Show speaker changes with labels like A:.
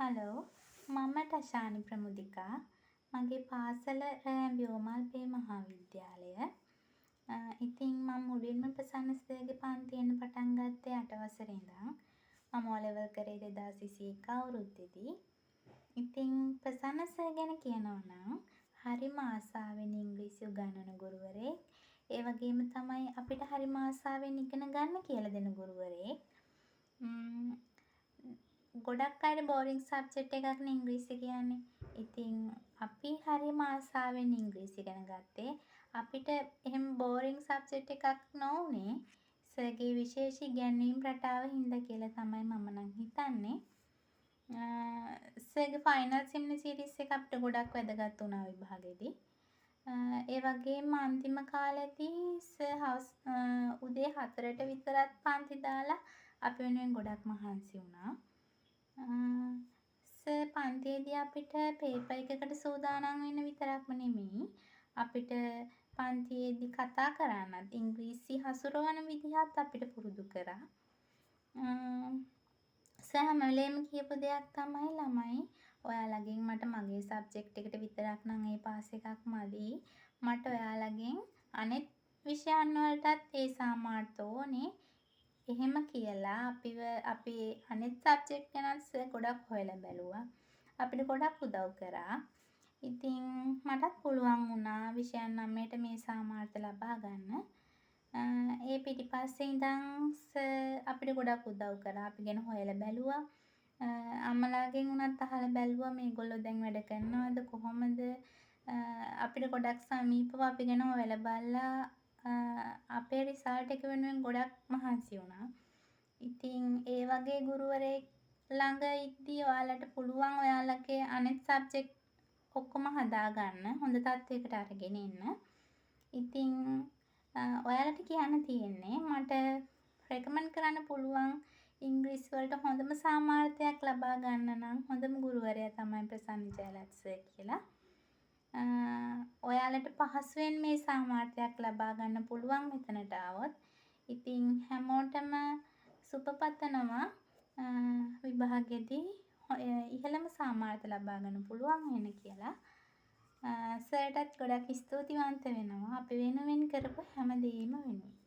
A: Hello මම ටෂානි ප්‍රමුදිකා මගේ පාසල ව්‍යෝමල්පේ මහාවිද්‍යාලය. ඉතින් මම මුලින්ම ප්‍රසන්න සර්ගේ පන්තියෙන් පටන් ගත්තේ 8 වසරේ ඉඳන්. මම O level කරේ 2021 අවුරුද්දේදී. ඉතින් ප්‍රසන්න සර් ගැන කියනවා නම් හරිම ආසාවෙන් ඉංග්‍රීසි උගන්වන ගුරුවරයෙක්. ඒ වගේම තමයි අපිට හරිම ආසාවෙන් ඉගෙන ගන්න කියලා දෙන ගුරුවරයෙක්. ගොඩක් අයට බෝරිං සබ්ජෙක්ට් එකක්නේ ඉංග්‍රීසි කියන්නේ. ඉතින් අපි හරිම ආසාවෙන් ඉංග්‍රීසි ඉගෙන ගත්තේ. අපිට එහෙම බෝරිං සබ්ජෙක්ට් එකක් නොවුනේ සර්ගේ විශේෂ ඉගැන්වීම් රටාව හින්දා කියලා තමයි මම නම් හිතන්නේ. සර්ගේ ෆයිනල් සෙමිනර් සීරීස් එක අපිට ගොඩක් වැදගත් වුණා විභාගෙදී. ඒ වගේම අන්තිම කාලෙදී සර් උදේ 4ට විතරත් පන්ති දාලා අපි වෙනුවෙන් ගොඩක් මහන්සි වුණා. සර් පන්තියේදී අපිට පේපර් එකකට සූදානම් වෙන්න විතරක්ම නෙමෙයි අපිට පන්තියේදී කතා කරන්නත් ඉංග්‍රීසි හසුරවන විදිහත් අපිට පුරුදු කරා. සර් හැම වෙලේම කියපු දෙයක් තමයි ළමයි ඔයාලගෙන් මට මගේ සබ්ජෙක්ට් එකට විතරක් නම් A පාස් එකක් මදි. මට ඔයාලගෙන් අනෙක් විෂයන් වලටත් ඒ සාමාර්ථ ඕනේ. එහෙම කියලා අපේ අනෙත් සබ්ජෙක්ට් ගැනත් සර් ගොඩක් හොයලා බැලුවා. අපිට ගොඩක් උදව් කරා. ඉතින් මටත් පුළුවන් වුණා විෂයන් 9ට මේ සාමාර්ථ ලබා ගන්න. ඒ පිටිපස්සේ ඉඳන් සර් අපිට ගොඩක් උදව් කරා. අපි ගැන හොයලා බැලුවා. අම්මලාගෙන් උනත් අහලා බැලුවා මේගොල්ලෝ දැන් වැඩ කරනවද කොහොමද? අපිට ගොඩක් සමීපව අපි ගැන හොයලා බලලා අපේ රිසල්ට් එක වෙනුවෙන් ගොඩක් මහන්සි වුණා. ඉතින් ඒ වගේ ගුරුවරයෙක් ළඟ ඉද්දී ඔයාලට පුළුවන් ඔයාලගේ අනෙත් සබ්ජෙක්ට් ඔක්කොම හදාගන්න හොඳ තත්වයකට අරගෙන එන්න. ඉතින් ඔයාලට කියන්න තියෙන්නේ මට රෙකමන්ඩ් කරන්න පුළුවන් ඉංග්‍රීසි වලට හොඳම සාමාර්ථයක් ලබා ගන්න නම් හොඳම ගුරුවරයා තමයි ප්‍රසන්න ජයලත් සර් කියලා. ඔයාලට පහසුවෙන් මේ සාමාර්ථයක් ලබා ගන්න පුළුවන් මෙතනට ආවොත්. ඉතින් හැමෝටම සුබ පතනවා විභාගෙදී ඉහළම සාමාර්ථ ලබා ගන්න පුළුවන් වෙන්න කියලා. සර්ටත් ගොඩක් ස්තුතිවන්ත වෙනවා අපි වෙනුවෙන් කරපු හැම දෙයක්ම වෙනුවෙන්.